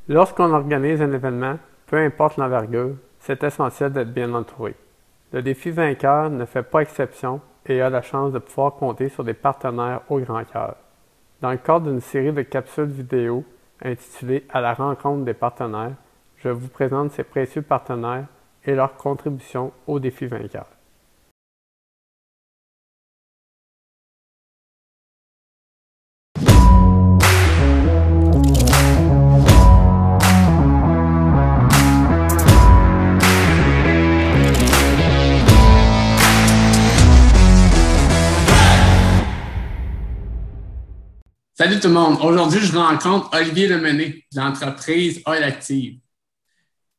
Lorsqu'on organise un événement, peu importe l'envergure, c'est essentiel d'être bien entouré. Le défi vainqueur ne fait pas exception et a la chance de pouvoir compter sur des partenaires au grand cœur. Dans le cadre d'une série de capsules vidéo intitulée À la rencontre des partenaires, je vous présente ces précieux partenaires et leur contribution au défi vainqueur. Salut tout le monde. Aujourd'hui, je rencontre Olivier Lemené de l'entreprise Oil Active.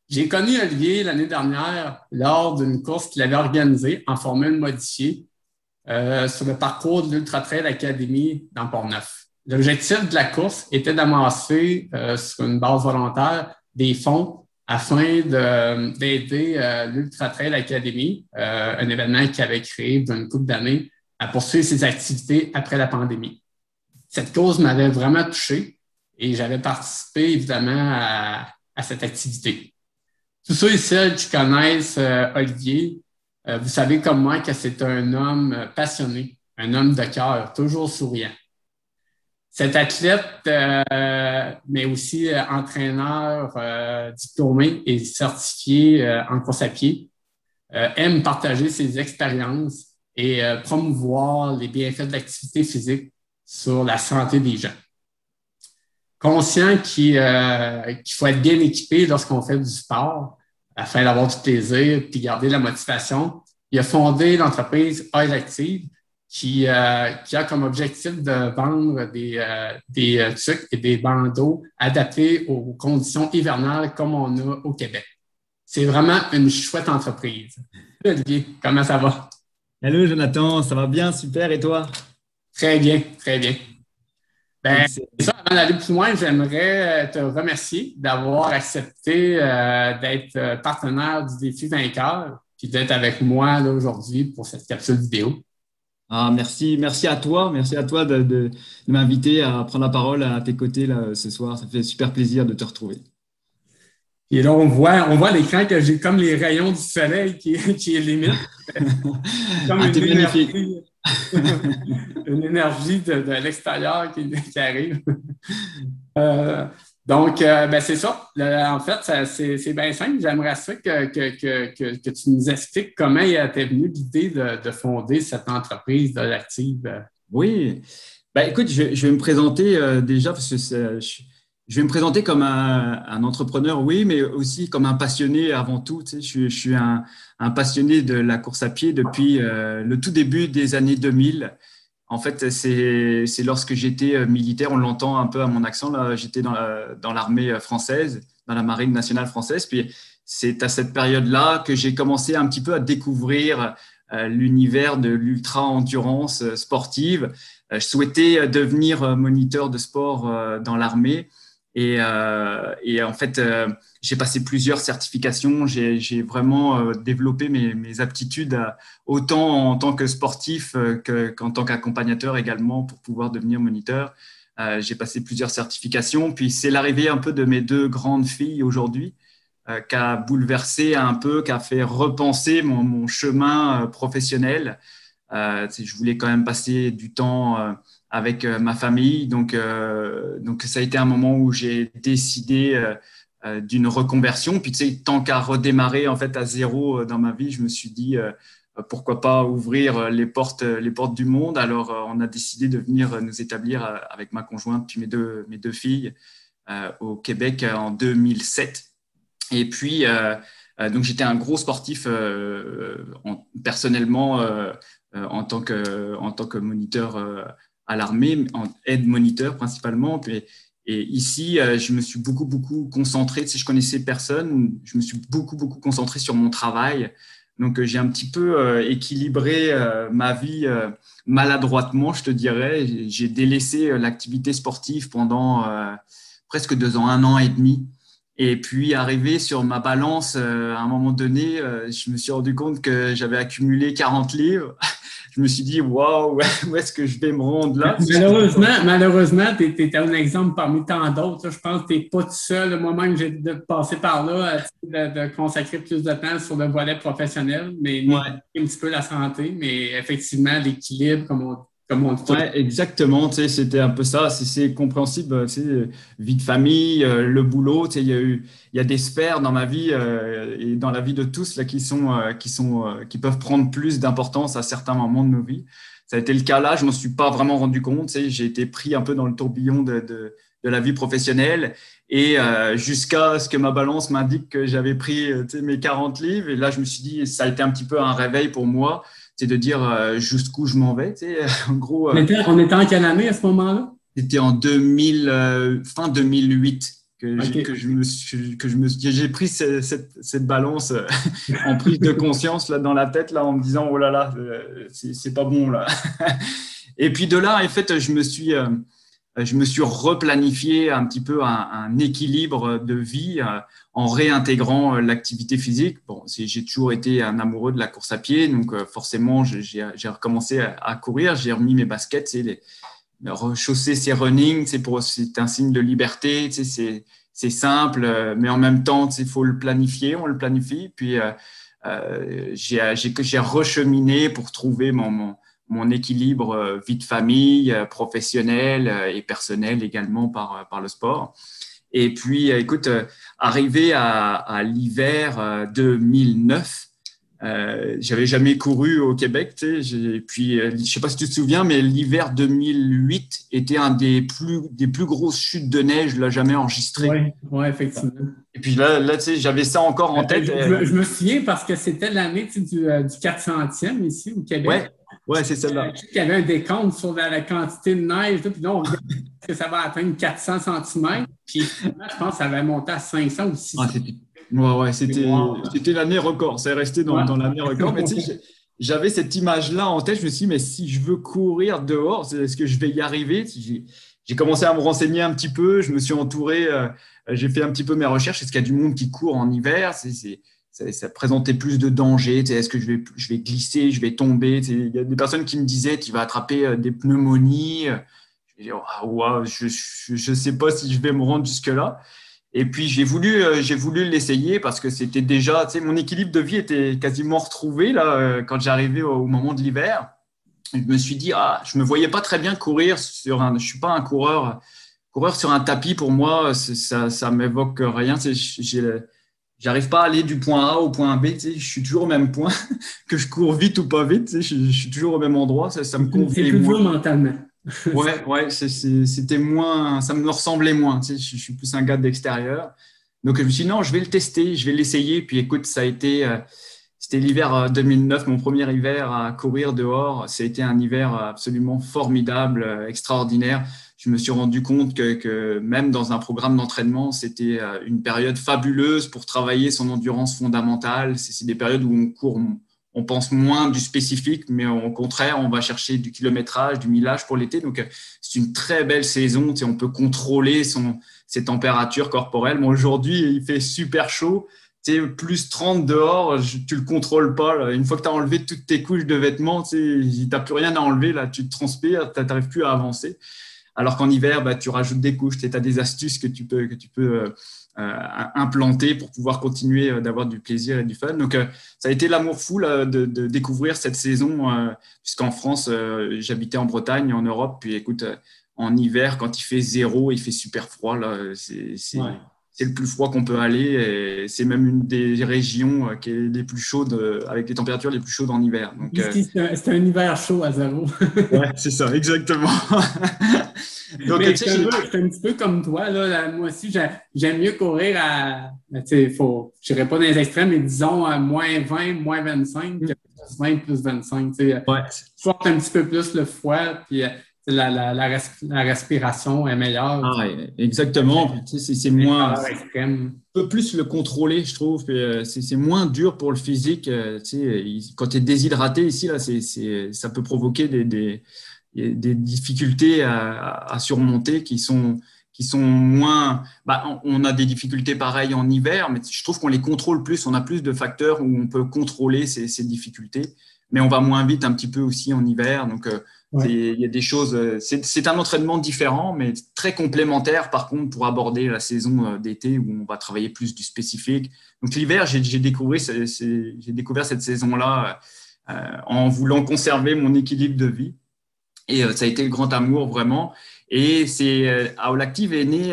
J'ai connu Olivier l'année dernière lors d'une course qu'il avait organisée en formule modifiée sur le parcours de l'Ultra Trail Academy dans Port-Neuf. L'objectif de la course était d'amasser sur une base volontaire des fonds afin d'aider l'Ultra Trail Academy, un événement qui avait créé d'une couple d'années, à poursuivre ses activités après la pandémie. Cette cause m'avait vraiment touché et j'avais participé évidemment à cette activité. Tous ceux et celles qui connaissent Olivier, vous savez comme moi que c'est un homme passionné, un homme de cœur, toujours souriant. Cet athlète, mais aussi entraîneur diplômé et certifié en course à pied, aime partager ses expériences et promouvoir les bienfaits de l'activité physique sur la santé des gens. Conscient qu'il faut être bien équipé lorsqu'on fait du sport afin d'avoir du plaisir et garder la motivation, il a fondé l'entreprise Oil Active qui a comme objectif de vendre des trucs et des bandeaux adaptés aux conditions hivernales comme on a au Québec. C'est vraiment une chouette entreprise. Olivier, comment ça va? Hello Jonathan, ça va bien, super, et toi? Très bien, très bien. Ben, Excellent. ça, avant d'aller plus loin, j'aimerais te remercier d'avoir accepté d'être partenaire du défi vainqueur puis d'être avec moi là, aujourd'hui pour cette capsule vidéo. Ah, merci à toi de m'inviter à prendre la parole à tes côtés là, ce soir. Ça fait super plaisir de te retrouver. Et là, on voit à l'écran que j'ai comme les rayons du soleil qui éliminent. C'est comme Ah, t'es magnifique. une énergie de l'extérieur qui arrive. Euh, donc, ben c'est ça. En fait, c'est bien simple. J'aimerais ça que tu nous expliques comment t'es venu l'idée de fonder cette entreprise de l'active. Oui, bah, écoute, je vais me présenter déjà parce que je vais me présenter comme un entrepreneur, oui, mais aussi comme un passionné avant tout. Tu sais, je suis un passionné de la course à pied depuis le tout début des années 2000. En fait, c'est lorsque j'étais militaire, on l'entend un peu à mon accent, là, j'étais dans l'armée française, dans la marine nationale française. Puis c'est à cette période-là que j'ai commencé un petit peu à découvrir l'univers de l'ultra-endurance sportive. Je souhaitais devenir moniteur de sport dans l'armée. Et en fait, j'ai passé plusieurs certifications. J'ai vraiment développé mes aptitudes autant en tant que sportif qu'en tant qu'accompagnateur également pour pouvoir devenir moniteur. J'ai passé plusieurs certifications. Puis c'est l'arrivée un peu de mes deux grandes filles aujourd'hui qui a bouleversé un peu, qui a fait repenser mon chemin professionnel. Je voulais quand même passer du temps avec ma famille. Donc, ça a été un moment où j'ai décidé d'une reconversion. Puis, tu sais, tant qu'à redémarrer en fait à zéro dans ma vie, je me suis dit pourquoi pas ouvrir les portes du monde. Alors, on a décidé de venir nous établir avec ma conjointe puis mes deux filles au Québec en 2007. Et puis, donc j'étais un gros sportif personnellement en tant que moniteur à l'armée, en aide moniteur principalement. Et ici, je me suis beaucoup concentré. Si je connaissais personne, je me suis beaucoup concentré sur mon travail. Donc, j'ai un petit peu équilibré ma vie maladroitement, je te dirais. J'ai délaissé l'activité sportive pendant presque 2 ans, 1 an et demi. Et puis, arrivé sur ma balance, à un moment donné, je me suis rendu compte que j'avais accumulé 40 livres. je me suis dit, waouh, où est-ce que je vais me rendre là? Malheureusement, tu es un exemple parmi tant d'autres. Je pense que tu n'es pas tout seul. Moi-même, j'ai passé par là, de consacrer plus de temps sur le volet professionnel, mais négliger un petit peu la santé, mais effectivement, l'équilibre, comme on dit. Ouais, exactement. Tu sais, c'était un peu ça. C'est compréhensible. Tu sais, vie de famille, le boulot. Tu sais, il y a des sphères dans ma vie et dans la vie de tous là qui peuvent prendre plus d'importance à certains moments de nos vies. Ça a été le cas là. Je m'en suis pas vraiment rendu compte. Tu sais, j'ai été pris un peu dans le tourbillon de la vie professionnelle et jusqu'à ce que ma balance m'indique que j'avais pris tu sais, mes 40 livres. Et là, je me suis dit, ça a été un petit peu un réveil pour moi. C'est de dire jusqu'où je m'en vais. Tu sais, en gros, on était en quelle année à ce moment-là? C'était en 2000, fin 2008 que j'ai pris cette balance en prise de conscience là, dans la tête là, en me disant oh là là, c'est pas bon là. Et puis de là, en fait, je me suis replanifié un petit peu un équilibre de vie en réintégrant l'activité physique. Bon, j'ai toujours été un amoureux de la course à pied, donc forcément, j'ai recommencé à courir. J'ai remis mes baskets, rechausser ses running, c'est un signe de liberté. C'est simple, mais en même temps, il faut le planifier. On le planifie. Puis j'ai recheminé pour trouver mon équilibre vie de famille, professionnel et personnel également par le sport. Et puis, écoute, arrivé à l'hiver 2009, j'avais jamais couru au Québec. Tu sais, et puis, je sais pas si tu te souviens, mais l'hiver 2008 était un des plus grosses chutes de neige là jamais enregistrées. Oui, effectivement. Et puis là, tu sais, j'avais ça encore en tête. Je me souviens parce que c'était l'année du 400e ici au Québec. Ouais, c'est celle-là. Il y avait un décompte sur la quantité de neige. Puis là, on regarde que ça va atteindre 400 cm. Puis je pense que ça va monter à 500 ou 600. C'était l'année record. C'est resté dans l'année record. Mais tu sais, j'avais cette image-là en tête. Je me suis dit, mais si je veux courir dehors, est-ce que je vais y arriver? J'ai commencé à me renseigner un petit peu. Je me suis entouré. J'ai fait un petit peu mes recherches. Est-ce qu'il y a du monde qui court en hiver? Ça présentait plus de dangers. Est-ce que je vais glisser, je vais tomber? Il y a des personnes qui me disaient tu vas attraper des pneumonies. Je ne sais pas si je vais me rendre jusque-là. Et puis, j'ai voulu l'essayer parce que c'était déjà, mon équilibre de vie était quasiment retrouvé là, quand j'arrivais au moment de l'hiver. Je me suis dit, je ne me voyais pas très bien courir je ne suis pas un coureur sur un tapis. Pour moi, ça ne m'évoque rien. J'arrive pas à aller du point A au point B, je suis toujours au même point, que je cours vite ou pas vite, je suis toujours au même endroit, ça me convenait moins. C'est plus dur mentalement. Ouais, c'était moins, ça me ressemblait moins, je suis plus un gars d'extérieur. Donc je me suis dit non, je vais le tester, je vais l'essayer. Puis écoute, c'était l'hiver 2009, mon premier hiver à courir dehors. Ça a été un hiver absolument formidable, extraordinaire. Je me suis rendu compte que même dans un programme d'entraînement, c'était une période fabuleuse pour travailler son endurance fondamentale. C'est des périodes où on court, on pense moins du spécifique, mais au contraire, on va chercher du kilométrage, du millage pour l'été. Donc, c'est une très belle saison. On peut contrôler ses températures corporelles. Bon, aujourd'hui, il fait super chaud. Plus 30 dehors, tu le contrôles pas. Là. Une fois que tu as enlevé toutes tes couches de vêtements, tu n'as plus rien à enlever. Là. Tu te transpires, tu n'arrives plus à avancer. Alors qu'en hiver, tu rajoutes des couches, tu as des astuces que tu peux implanter pour pouvoir continuer d'avoir du plaisir et du fun. Donc, ça a été l'amour fou là, de découvrir cette saison, puisqu'en France, j'habitais en Bretagne, en Europe. Puis écoute, en hiver, quand il fait 0, il fait super froid. Là, c'est le plus froid qu'on peut aller. Et c'est même une des régions qui est les plus chaudes, avec les températures les plus chaudes en hiver. Donc, c'est un hiver chaud à 0. Ouais, c'est ça, exactement. Donc, je suis un petit peu comme toi. Là, moi aussi, j'aime mieux courir à, je n'irai pas dans les extrêmes, mais disons à moins 20, moins 25, que plus 20, plus 25. Forte un petit peu plus le froid, puis la respiration est meilleure. Exactement. C'est moins. On peut plus le contrôler, je trouve. C'est moins dur pour le physique. Quand tu es déshydraté ici, là, ça peut provoquer des difficultés à surmonter qui sont moins. On a des difficultés pareilles en hiver, mais je trouve qu'on les contrôle plus. On a plus de facteurs où on peut contrôler ces difficultés. mais on va moins vite un petit peu aussi en hiver. Donc, Ouais. il y a des choses. C'est un entraînement différent, mais très complémentaire, par contre, pour aborder la saison d'été où on va travailler plus du spécifique. Donc, l'hiver, j'ai découvert cette saison-là en voulant conserver mon équilibre de vie. Et ça a été le grand amour, vraiment. Et AOL Active est né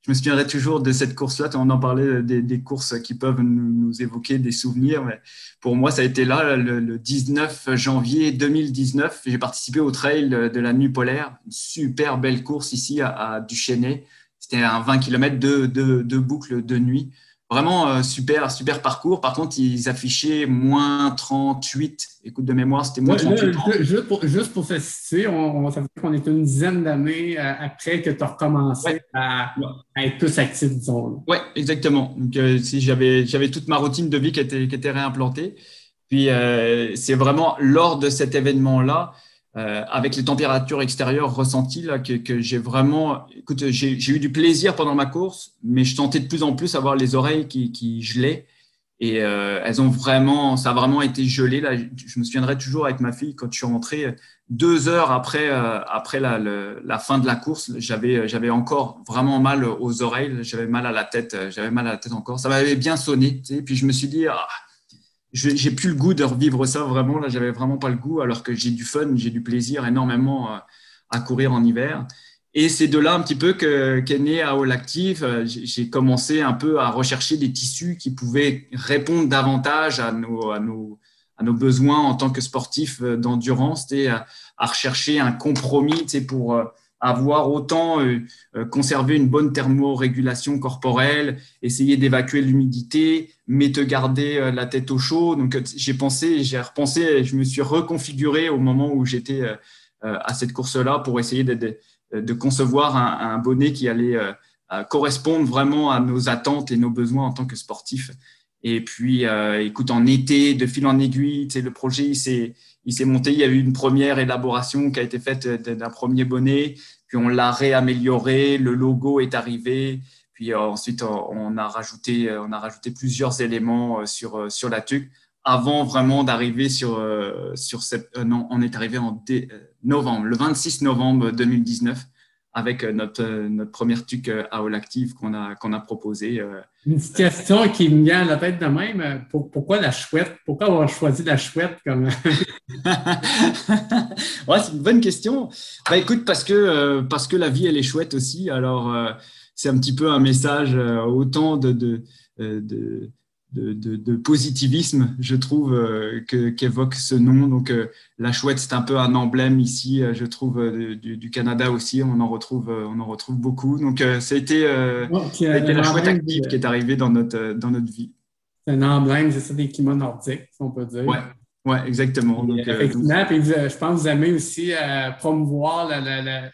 je me souviendrai toujours de cette course-là. On en parlait des courses qui peuvent nous évoquer des souvenirs. Mais pour moi, ça a été là, le 19 janvier 2019. J'ai participé au trail de la Nuit Polaire. Une super belle course ici à Duchesnay. C'était un 20 km de boucle de nuit. Vraiment super parcours. Par contre, ils affichaient moins 38. Écoute, de mémoire, c'était moins 38 ans. Juste pour se situer, ça veut dire qu'on est une dizaine d'années après que tu as recommencé à être plus actif, disons. Oui, exactement. Donc, si j'avais toute ma routine de vie qui était réimplantée. Puis, c'est vraiment lors de cet événement-là, avec les températures extérieures ressenties, là, que j'ai vraiment… Écoute, j'ai eu du plaisir pendant ma course, mais je sentais de plus en plus avoir les oreilles qui gelaient. Et ça a vraiment été gelé. Là, je me souviendrai toujours avec ma fille, quand je suis rentré 2 heures après la fin de la course, j'avais encore vraiment mal aux oreilles, j'avais mal à la tête encore. Ça m'avait bien sonné, tu sais. Puis je me suis dit, j'ai plus le goût de revivre ça vraiment. Là, j'avais vraiment pas le goût, alors que j'ai du fun, j'ai du plaisir énormément à courir en hiver. Et c'est de là un petit peu qu'est né AOL Active. J'ai commencé un peu à rechercher des tissus qui pouvaient répondre davantage à nos besoins en tant que sportifs d'endurance, à rechercher un compromis pour avoir autant conserver une bonne thermorégulation corporelle, essayer d'évacuer l'humidité, mais te garder la tête au chaud. Donc, j'ai repensé, je me suis reconfiguré au moment où j'étais à cette course-là pour essayer de concevoir un bonnet qui allait correspondre vraiment à nos attentes et nos besoins en tant que sportifs. Et puis, écoute, en été, de fil en aiguille, le projet, il s'est monté. Il y a eu une première élaboration qui a été faite d'un premier bonnet, puis on l'a réamélioré, le logo est arrivé, puis ensuite, on a rajouté plusieurs éléments sur la tuque avant vraiment d'arriver sur cette… non, on est arrivé en novembre, le 26 novembre 2019, avec notre première tuque AOL Active qu'on a proposée. Une petite question qui me vient à la tête de même. Pourquoi la chouette? Pourquoi avoir choisi la chouette comme… Ouais, c'est une bonne question. Bah, écoute, parce que la vie, elle est chouette aussi. Alors, c'est un petit peu un message autant de positivisme, je trouve, qu'évoque ce nom. Donc, la chouette, c'est un peu un emblème ici, je trouve, du Canada aussi. On en retrouve beaucoup. Donc, ça a été la chouette active qui est arrivée dans notre vie. C'est un emblème, c'est ça, des climats nordiques, si on peut dire. Ouais, exactement. Donc, effectivement, puis je pense que vous aimez aussi promouvoir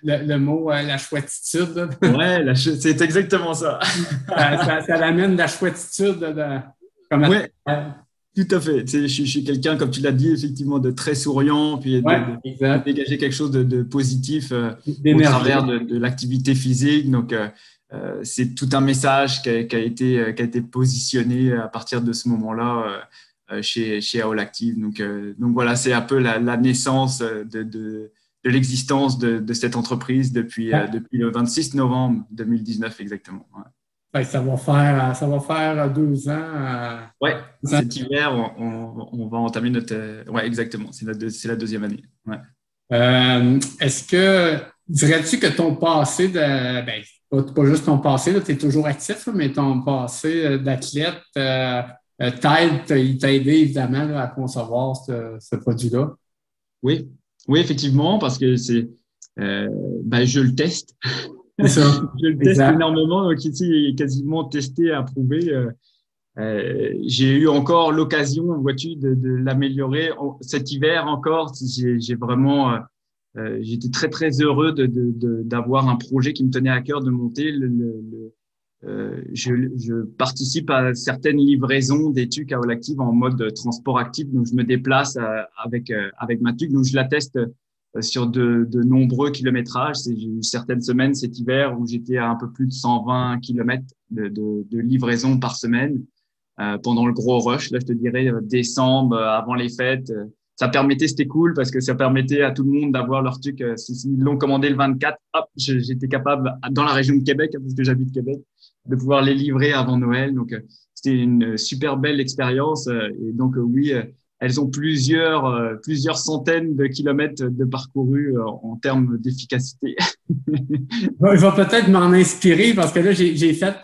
le mot la chouettitude. Ouais, c'est exactement ça. ça amène la chouettitude. Ouais, tout à fait. Tu sais, je suis quelqu'un, comme tu l'as dit, effectivement, de très souriant, puis de dégager quelque chose de positif au travers de l'activité physique. Donc, c'est tout un message qui a été positionné à partir de ce moment-là chez AOL Active. Donc voilà, c'est un peu la naissance de l'existence de cette entreprise depuis le 26 novembre 2019 exactement. Ouais. Ça va faire 2 ans. Ouais, cet hiver, on va entamer notre… ouais, exactement, c'est la deuxième année. Ouais. Est-ce que, dirais-tu que ton passé pas juste ton passé, tu es toujours actif, mais ton passé d'athlète il t'a aidé évidemment là, à concevoir ce produit-là? Oui, effectivement, parce que je le teste. C'est ça. Je le teste énormément, donc ici, il est quasiment testé, approuvé. J'ai eu encore l'occasion, vois-tu, de l'améliorer. Cet hiver encore, j'ai vraiment… j'étais très, très heureux d'avoir un projet qui me tenait à cœur de monter. Je participe à certaines livraisons des tuques AOL Active en mode transport actif. Donc, je me déplace avec ma tuque. Donc, je la teste sur de nombreux kilométrages. J'ai eu certaines semaines cet hiver où j'étais à un peu plus de 120 kilomètres de livraison par semaine pendant le gros rush. Là, je te dirais décembre, avant les fêtes. ça permettait, c'était cool parce que ça permettait à tout le monde d'avoir leur truc. S'ils l'ont commandé le 24, hop, j'étais capable, dans la région de Québec, parce que j'habite Québec, de pouvoir les livrer avant Noël. Donc, c'était une super belle expérience. Et donc, oui, elles ont plusieurs centaines de kilomètres de parcourus en termes d'efficacité. Bon, je vais peut-être m'en inspirer parce que là, j'ai fait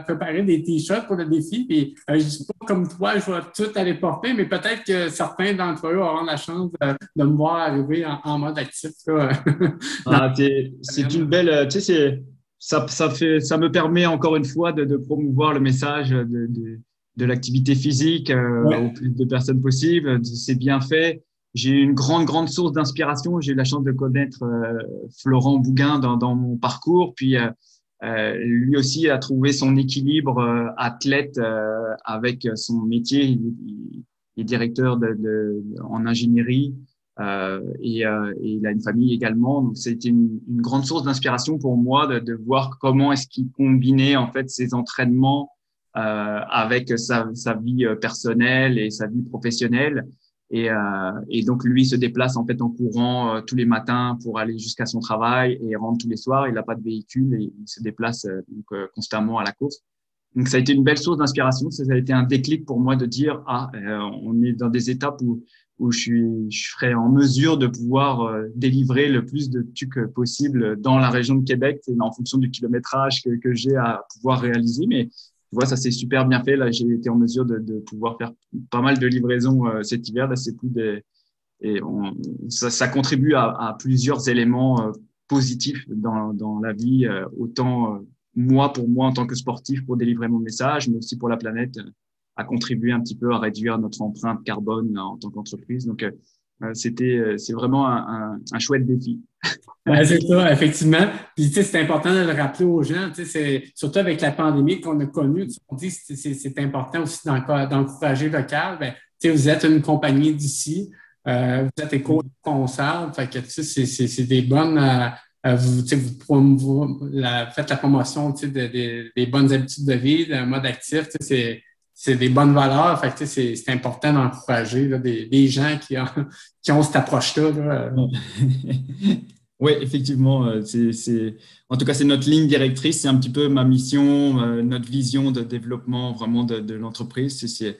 préparer des t-shirts pour le défi. Puis, je dis pas comme toi, je vais tout aller porter, mais peut-être que certains d'entre eux auront la chance de me voir arriver en mode actif. Là, c'est une belle, tu sais, ça me permet encore une fois de promouvoir le message de l'activité physique au plus de personnes possible. C'est bien fait. J'ai eu une grande source d'inspiration. J'ai eu la chance de connaître Florent Bouguin dans mon parcours. Puis, lui aussi a trouvé son équilibre athlète avec son métier. Il est directeur en ingénierie et il a une famille également. Donc, c'était une grande source d'inspiration pour moi de voir comment est-ce qu'il combinait en fait ses entraînements avec sa vie personnelle et sa vie professionnelle. Et donc, lui se déplace en fait en courant tous les matins pour aller jusqu'à son travail et rentre tous les soirs. Il n'a pas de véhicule et il se déplace constamment à la course. Donc, ça a été une belle source d'inspiration. Ça a été un déclic pour moi de dire, on est dans des étapes où je serai en mesure de pouvoir délivrer le plus de trucs possible dans la région de Québec, en fonction du kilométrage que j'ai à pouvoir réaliser. Mais tu vois, ça s'est super bien fait. Là, j'ai été en mesure de pouvoir faire pas mal de livraisons cet hiver. Là, c'est plus ça contribue à plusieurs éléments positifs dans la vie, autant pour moi en tant que sportif pour délivrer mon message, mais aussi pour la planète, à contribuer un petit peu à réduire notre empreinte carbone en tant qu'entreprise. Donc, c'est vraiment un chouette défi. C'est ça, effectivement. Puis, tu sais, c'est important de le rappeler aux gens. Tu sais, c'est surtout avec la pandémie qu'on a connue. On dit que c'est important aussi d'encourager local. Ben, tu sais, vous êtes une compagnie d'ici. Vous êtes éco-responsable. Fait que, tu sais, c'est des bonnes. Faites la promotion, tu sais, des bonnes habitudes de vie, d'un mode actif. Tu sais, c'est des bonnes valeurs. Fait que, c'est important d'encourager là, des gens qui ont cette approche-là. Là. Oui, effectivement. En tout cas, c'est notre ligne directrice. C'est un petit peu ma mission, notre vision de développement vraiment de l'entreprise. C'est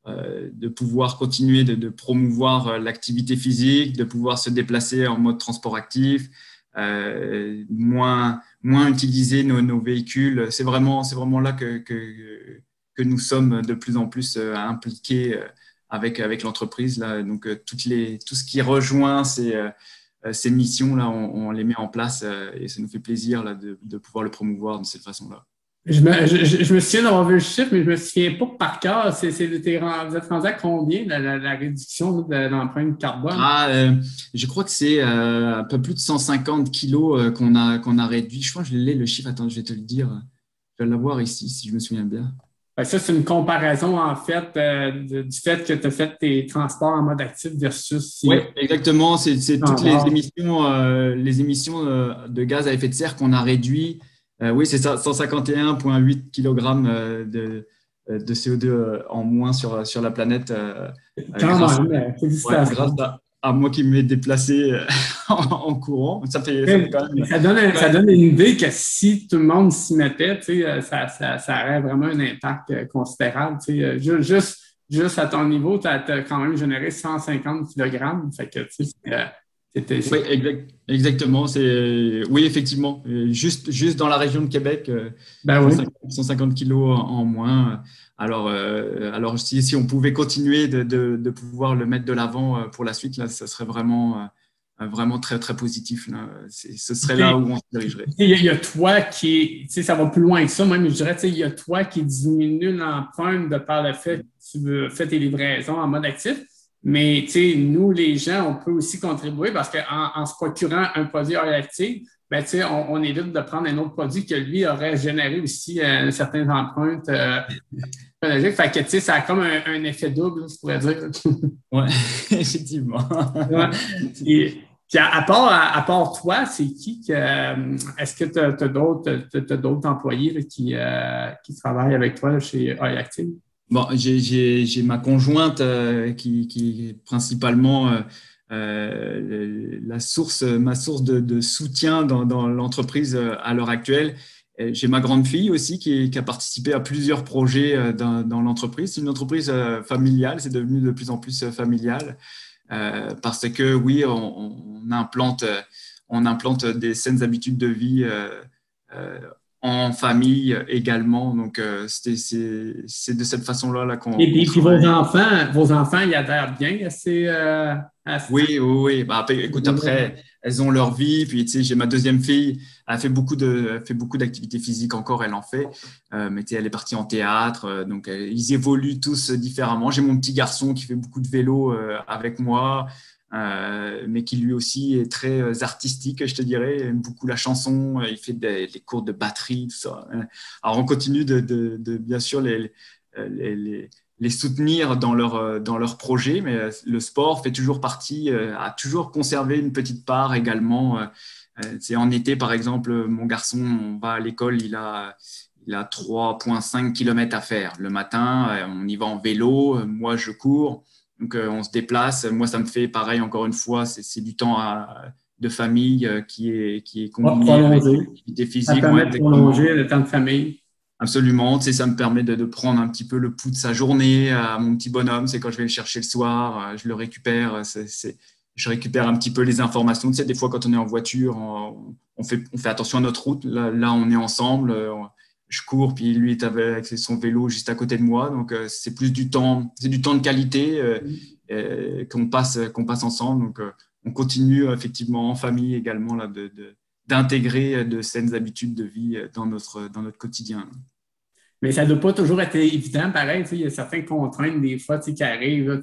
de pouvoir continuer de promouvoir l'activité physique, de pouvoir se déplacer en mode transport actif, moins utiliser nos véhicules. C'est vraiment là que nous sommes de plus en plus impliqués avec l'entreprise. Là. Donc, tout ce qui rejoint ces missions-là, on les met en place et ça nous fait plaisir là, de pouvoir le promouvoir de cette façon-là. Je me souviens d'avoir vu le chiffre, mais je me souviens pas par cœur. Vous êtes rendu à combien la réduction de l'empreinte carbone? Je crois que c'est un peu plus de 150 kilos qu'on a réduit. Je crois que je l'ai le chiffre. Attends, je vais te le dire. Je vais l'avoir ici, si je me souviens bien. Ça, c'est une comparaison, en fait, du fait que tu as fait tes transports en mode actif versus… Oui, exactement. C'est toutes les émissions de gaz à effet de serre qu'on a réduit. Oui, c'est ça, 151,8 kg de CO2 en moins sur la planète. Grâce à moi qui m'ai déplacé en courant. Ça donne une idée que si tout le monde s'y mettait, ça aurait vraiment un impact considérable. Juste à ton niveau, tu as quand même généré 150 kg. Fait que, oui, exactement. Oui, effectivement. Juste dans la région de Québec, 150 kilos en moins. Alors si on pouvait continuer de pouvoir le mettre de l'avant pour la suite, là, ça serait vraiment très, très positif. Là. Ce serait là où on se dirigerait. Il y a toi qui, ça va plus loin que ça, même je dirais, il y a toi qui diminue l'empreinte de par le fait que tu fais tes livraisons en mode actif. Mais nous, les gens, on peut aussi contribuer parce qu'en se procurant un produit radioactif, on évite de prendre un autre produit que lui aurait généré aussi certaines empreintes écologiques. Fait que ça a comme un effet double, je pourrais dire. Oui, effectivement. Ouais. Puis à part toi, c'est qui est-ce que tu as d'autres employés là, qui travaillent avec toi là, chez radioactif? Bon, j'ai ma conjointe qui est principalement ma source de soutien dans l'entreprise à l'heure actuelle. Et j'ai ma grande fille aussi qui a participé à plusieurs projets dans l'entreprise. C'est une entreprise familiale, c'est devenu de plus en plus familial parce que oui, on implante des saines habitudes de vie euh, en famille également. Donc, c'est de cette façon-là là, qu'on Et puis travaille. vos enfants, ils adhèrent bien à Oui, oui, oui. Bah, écoute, après, elles ont leur vie. Puis, tu sais, j'ai ma deuxième fille. Elle fait beaucoup d'activités physiques encore. Elle en fait. Mais tu sais, elle est partie en théâtre. Donc, ils évoluent tous différemment. J'ai mon petit garçon qui fait beaucoup de vélo avec moi, mais qui lui aussi est très artistique, je te dirais. Il aime beaucoup la chanson. Il fait des cours de batterie, tout ça. Alors, on continue bien sûr, les soutenir dans leur projet, mais le sport fait toujours partie, a toujours conservé une petite part également. C'est en été, par exemple, mon garçon, on va à l'école, il a 3,5 km à faire. Le matin, on y va en vélo, moi je cours, donc on se déplace. Moi, ça me fait pareil, encore une fois, c'est du temps de famille qui est va combiné avec prolonger. l'activité Ça physique, ouais, permet de exactement. prolonger le temps de famille. Absolument, tu sais, ça me permet de prendre un petit peu le pouls de sa journée à mon petit bonhomme. C'est quand je vais le chercher le soir, je le récupère. Je récupère un petit peu les informations. Tu sais, des fois, quand on est en voiture, on fait attention à notre route. Là, on est ensemble. Je cours, puis lui est avec son vélo juste à côté de moi. Donc, c'est du temps de qualité qu'on passe ensemble. Donc, on continue effectivement en famille également là, d'intégrer de saines habitudes de vie dans notre quotidien. Mais ça ne doit pas toujours être évident, pareil. Il y a certaines contraintes, des fois, qui arrivent, là,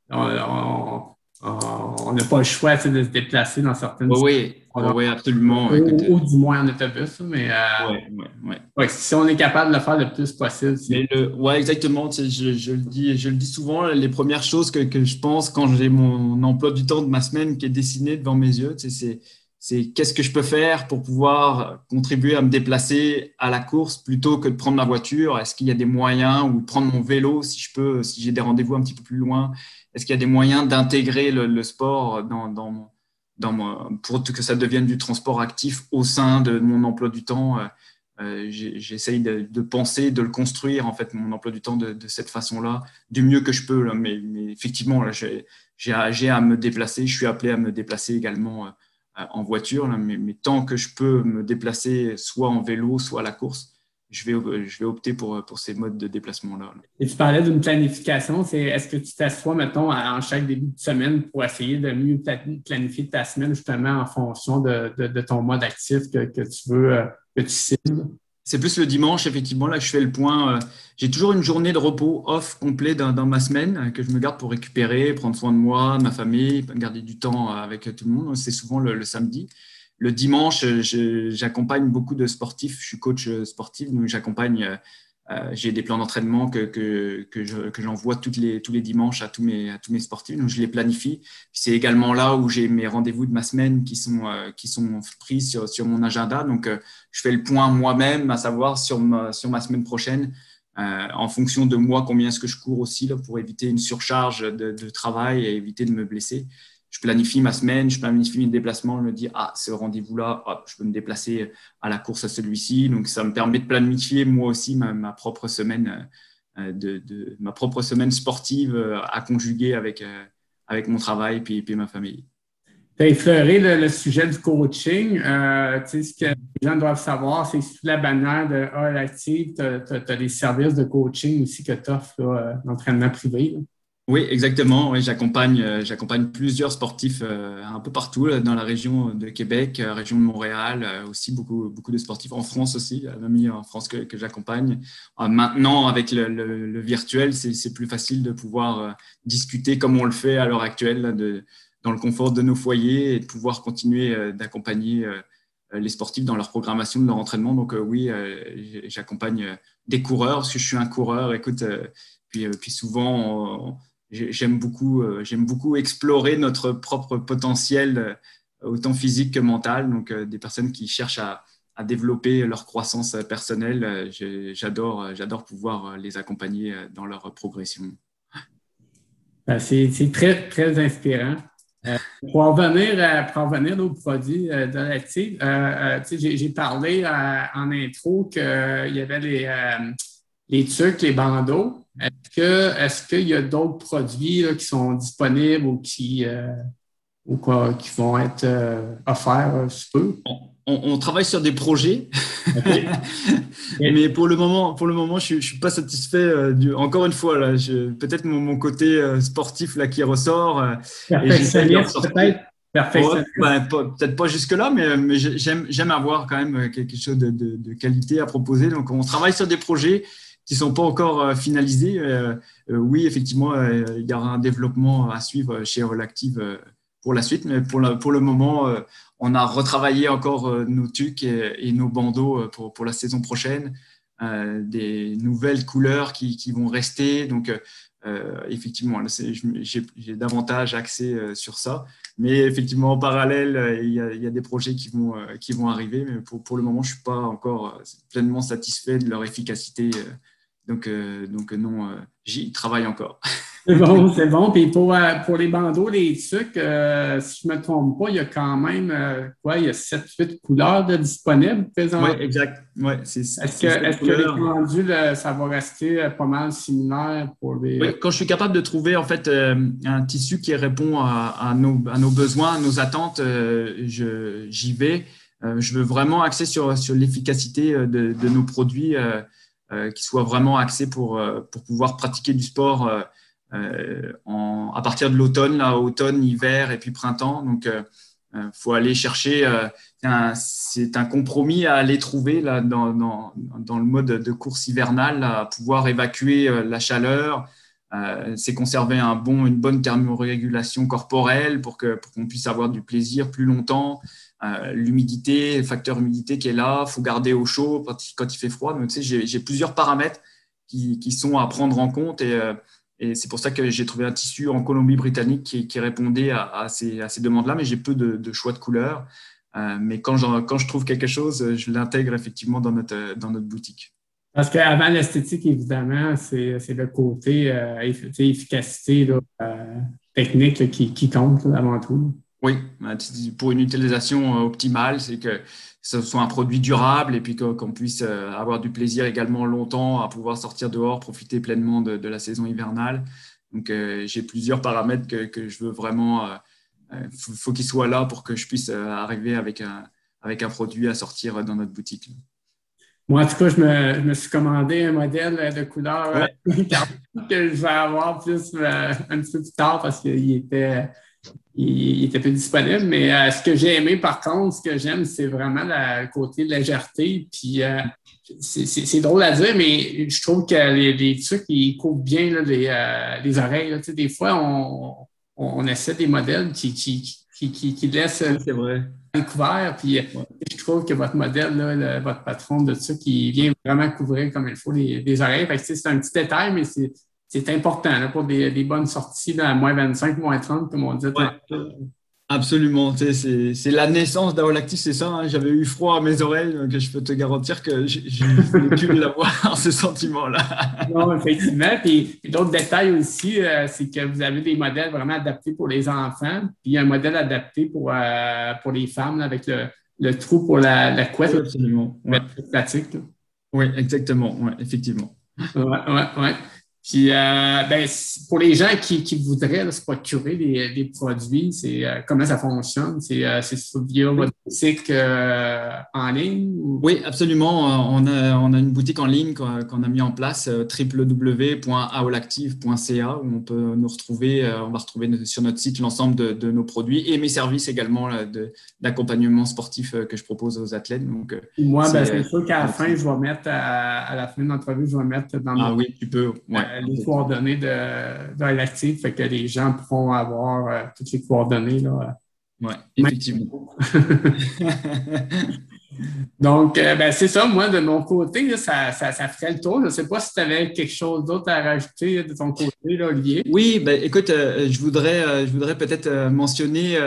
on n'a pas le choix de se déplacer dans certaines Oui, oui, oui, oui, absolument. Écoute, ou du moins en autobus. Mais ouais, ouais, ouais. ouais, si on est capable de le faire le plus possible, c'est. Ouais, exactement. Tu sais, je le dis souvent, les premières choses que je pense quand j'ai mon emploi du temps de ma semaine qui est dessiné devant mes yeux, tu sais, c'est qu'est-ce que je peux faire pour pouvoir contribuer à me déplacer à la course plutôt que de prendre ma voiture? Est-ce qu'il y a des moyens ou de prendre mon vélo si je peux, si j'ai des rendez-vous un petit peu plus loin? Est-ce qu'il y a des moyens d'intégrer le sport pour que ça devienne du transport actif au sein de mon emploi du temps? J'essaye de penser, de le construire, en fait, mon emploi du temps de cette façon-là, du mieux que je peux. Là. Mais effectivement, là, j'ai à me déplacer, je suis appelé à me déplacer également en voiture, là, mais tant que je peux me déplacer soit en vélo, soit à la course, je vais opter pour ces modes de déplacement-là. Là. Et tu parlais d'une planification, c'est est-ce que tu t'assois, mettons, en chaque début de semaine pour essayer de mieux planifier ta semaine justement en fonction de ton mode actif que tu veux, que tu cibles? C'est plus le dimanche, effectivement, là que je fais le point. J'ai toujours une journée de repos off complet dans ma semaine que je me garde pour récupérer, prendre soin de moi, de ma famille, garder du temps avec tout le monde. C'est souvent le samedi. Le dimanche, j'accompagne beaucoup de sportifs. Je suis coach sportif, donc j'accompagne. J'ai des plans d'entraînement que j'envoie tous les dimanches à tous mes sportifs. Donc, je les planifie. C'est également là où j'ai mes rendez-vous de ma semaine qui sont pris sur mon agenda. Donc, je fais le point moi-même, à savoir sur ma semaine prochaine, en fonction de moi, combien est-ce que je cours aussi là, pour éviter une surcharge de travail et éviter de me blesser. Je planifie ma semaine, je planifie mes déplacements, je me dis, ah, ce rendez-vous-là, hop, je peux me déplacer à la course à celui-ci. Donc, ça me permet de planifier moi aussi ma propre semaine, ma propre semaine sportive à conjuguer avec mon travail puis ma famille. Tu as effleuré le sujet du coaching. Tu sais, ce que les gens doivent savoir, c'est que sous la bannière de All Active, tu as des services de coaching aussi que tu offres d'entraînement privé. Là. Oui, exactement. Oui, j'accompagne plusieurs sportifs un peu partout là, dans la région de Québec, région de Montréal, aussi beaucoup de sportifs en France aussi, même en France que j'accompagne. Maintenant, avec le virtuel, c'est plus facile de pouvoir discuter comme on le fait à l'heure actuelle, là, dans le confort de nos foyers et de pouvoir continuer d'accompagner les sportifs dans leur programmation de leur entraînement. Donc oui, j'accompagne des coureurs parce que je suis un coureur. Écoute, puis souvent, j'aime beaucoup explorer notre propre potentiel, autant physique que mental. Donc, des personnes qui cherchent à à développer leur croissance personnelle. J'adore pouvoir les accompagner dans leur progression. C'est très, très inspirant. Pour en revenir aux produits d'Holactive, j'ai parlé en intro qu'il y avait les trucs, les bandeaux. Est-ce qu'il y a d'autres produits là, qui sont disponibles ou qui vont être offerts sous peu? On travaille sur des projets, okay. Mais pour le moment, je suis pas satisfait. Encore une fois, là, peut-être mon côté sportif là qui ressort. Perfectionniste, peut-être. Peut-être pas jusque-là, mais j'aime avoir quand même quelque chose de qualité à proposer. Donc, on travaille sur des projets qui sont pas encore finalisés. Oui, effectivement, il y aura un développement à suivre chez Holactive pour la suite, mais pour le moment, on a retravaillé encore nos tucs et nos bandeaux pour la saison prochaine, des nouvelles couleurs qui vont rester. Donc, effectivement, j'ai davantage axé sur ça. Mais effectivement, en parallèle, il y a des projets qui vont arriver. Mais pour le moment, je ne suis pas encore pleinement satisfait de leur efficacité. Donc non, j'y travaille encore. C'est bon. Puis pour les bandeaux, les trucs, si je ne me trompe pas, il y a quand même il y a 7-8 couleurs disponibles présentement. Oui, exact. Ouais, est-ce que les rendus, ça va rester pas mal similaire pour les. Oui, quand je suis capable de trouver en fait un tissu qui répond à nos besoins, à nos attentes, j'y vais. Je veux vraiment axer sur l'efficacité de nos produits, qui soient vraiment axés pour pouvoir pratiquer du sport à partir de l'automne, automne, hiver et puis printemps. Donc, faut aller chercher. C'est un compromis à aller trouver là dans le mode de course hivernale, à pouvoir évacuer la chaleur. C'est conserver une bonne thermorégulation corporelle pour qu'on puisse avoir du plaisir plus longtemps. L'humidité, le facteur humidité qui est là, faut garder au chaud quand il fait froid. Donc, tu sais, j'ai plusieurs paramètres qui sont à prendre en compte et c'est pour ça que j'ai trouvé un tissu en Colombie-Britannique qui répondait à ces demandes-là, mais j'ai peu de choix de couleurs. Mais quand je trouve quelque chose, je l'intègre effectivement dans notre boutique. Parce qu'avant l'esthétique, évidemment, c'est le côté efficacité là, technique là, qui compte là, avant tout. Oui, pour une utilisation optimale, c'est que ce soit un produit durable et puis qu'on puisse avoir du plaisir également longtemps à pouvoir sortir dehors, profiter pleinement de la saison hivernale. Donc, j'ai plusieurs paramètres que je veux vraiment. Faut qu'ils soient là pour que je puisse arriver avec un produit à sortir dans notre boutique. Moi, en tout cas, je me suis commandé un modèle de couleur que je vais avoir plus un petit peu plus tard parce qu'il était plus disponible. Mais ce que j'ai aimé, par contre, ce que j'aime, c'est vraiment le côté légèreté. Puis c'est drôle à dire, mais je trouve que les trucs, ils couvrent bien là, les oreilles. Là. Tu sais, des fois, on essaie des modèles qui laissent le couvert. Puis je trouve que votre modèle, là, votre patron de ça, qui vient vraiment couvrir comme il faut les oreilles. Fait que, c'est un petit détail, mais c'est important là, pour des bonnes sorties là, à moins 25, moins 30, comme on dit. Ouais, absolument. C'est la naissance d'Holactive, c'est ça. Hein. J'avais eu froid à mes oreilles, donc je peux te garantir que je n'ai plus l'avoir, ce sentiment-là. Non, effectivement. Puis d'autres détails aussi, c'est que vous avez des modèles vraiment adaptés pour les enfants, puis il y a un modèle adapté pour les femmes là, avec le trou pour la couette. Oui, absolument. Ouais. Pratique. Là. Oui, exactement. Ouais, effectivement. Ouais. Puis, pour les gens qui voudraient là, se procurer des produits, comment ça fonctionne? C'est via votre boutique en ligne? Ou? Oui, absolument. On a une boutique en ligne qu'on a mis en place, www.aholactive.ca, où on peut nous retrouver. On va retrouver sur notre site l'ensemble de nos produits et mes services également d'accompagnement sportif que je propose aux athlètes. Donc, moi, c'est sûr qu'à la fin, je vais mettre à la fin de l'entrevue, je vais mettre dans oui, tu peux. Ouais. Les coordonnées de Holactive, fait que les gens pourront avoir toutes les coordonnées. Oui, effectivement. Donc, c'est ça. Moi, de mon côté, là, ça ferait le tour. Je ne sais pas si tu avais quelque chose d'autre à rajouter de ton côté, là, Olivier. Oui, écoute, je voudrais peut-être mentionner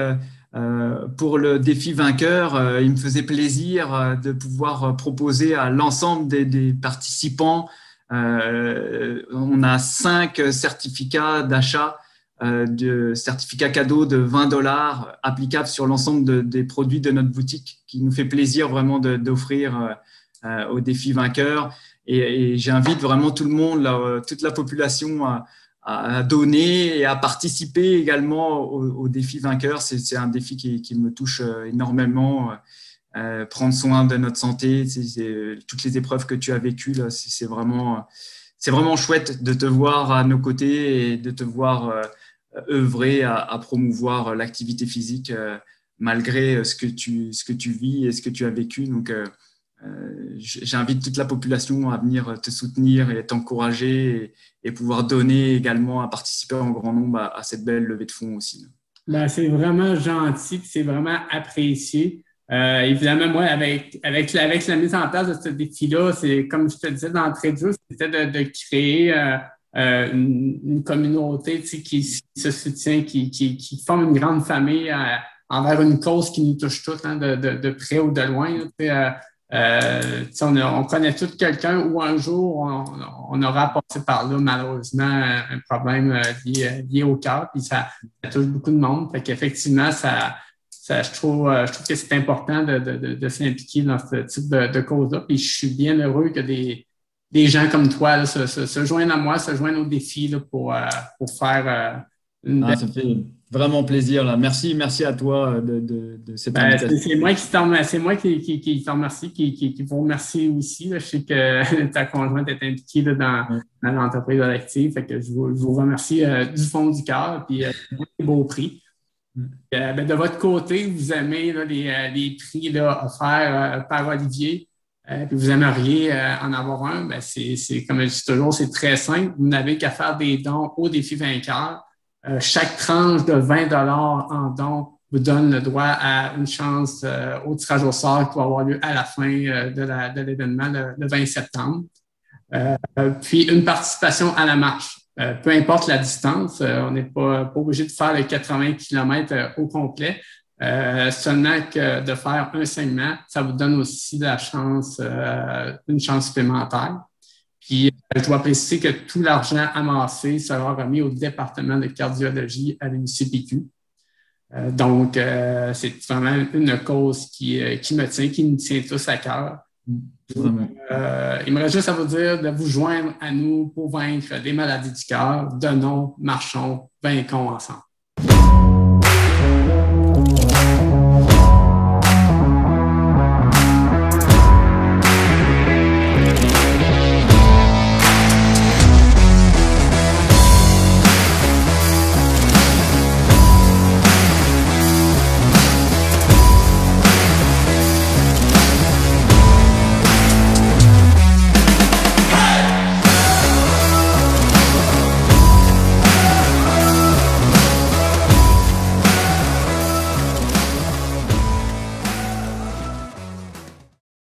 Pour le défi vainqueur, il me faisait plaisir de pouvoir proposer à l'ensemble des participants. On a 5 certificats d'achat, de certificats cadeaux de $20 applicables sur l'ensemble des produits de notre boutique, qui nous fait plaisir vraiment d'offrir au défi vainqueur. Et j'invite vraiment tout le monde, toute la population à donner et à participer également au défi vainqueur. C'est un défi qui me touche énormément. Prendre soin de notre santé, toutes les épreuves que tu as vécues, là, c'est vraiment chouette de te voir à nos côtés et de te voir œuvrer à promouvoir l'activité physique malgré ce que tu vis et ce que tu as vécu. Donc, j'invite toute la population à venir te soutenir et t'encourager et pouvoir donner également, à participer en grand nombre à cette belle levée de fonds aussi. Ben, c'est vraiment gentil, c'est vraiment apprécié. Évidemment, moi, avec la mise en place de ce défi-là, c'est comme je te disais d'entrée de jeu, c'était de créer une communauté qui se soutient, qui forme une grande famille envers une cause qui nous touche tous, hein, de près ou de loin. On connaît tous quelqu'un où un jour on aura passé par là, malheureusement, un problème lié au cœur, puis ça touche beaucoup de monde. Fait qu'effectivement, je trouve que c'est important de s'impliquer dans ce type de cause-là. Puis je suis bien heureux que des gens comme toi là, se joignent à moi, se joignent au défi là, pour faire une belle... Ça fait vraiment plaisir. Là. Merci à toi de cette invitation. C'est moi qui t'en remercie, qui vous remercie aussi. Là. Je sais que ta conjointe est impliquée là, dans l'entreprise Olactive. Fait que je vous remercie du fond du cœur. Puis des beaux prix. De votre côté, vous aimez là, les prix là, offerts par Olivier, puis vous aimeriez en avoir un, c'est comme je dis toujours, c'est très simple. Vous n'avez qu'à faire des dons au défi vainqueur. Chaque tranche de $20 en dons vous donne le droit à une chance au tirage au sort qui va avoir lieu à la fin de l'événement le 20 septembre. Puis une participation à la marche. Peu importe la distance, on n'est pas obligé de faire les 80 km au complet. Seulement que de faire un segment, ça vous donne aussi une chance supplémentaire. Puis, je dois préciser que tout l'argent amassé sera remis au département de cardiologie à l'UCPQ. Donc, c'est vraiment une cause qui me tient, qui nous tient tous à cœur. Il me reste juste à vous dire de vous joindre à nous pour vaincre des maladies du cœur. Donnons, marchons, vainquons ensemble.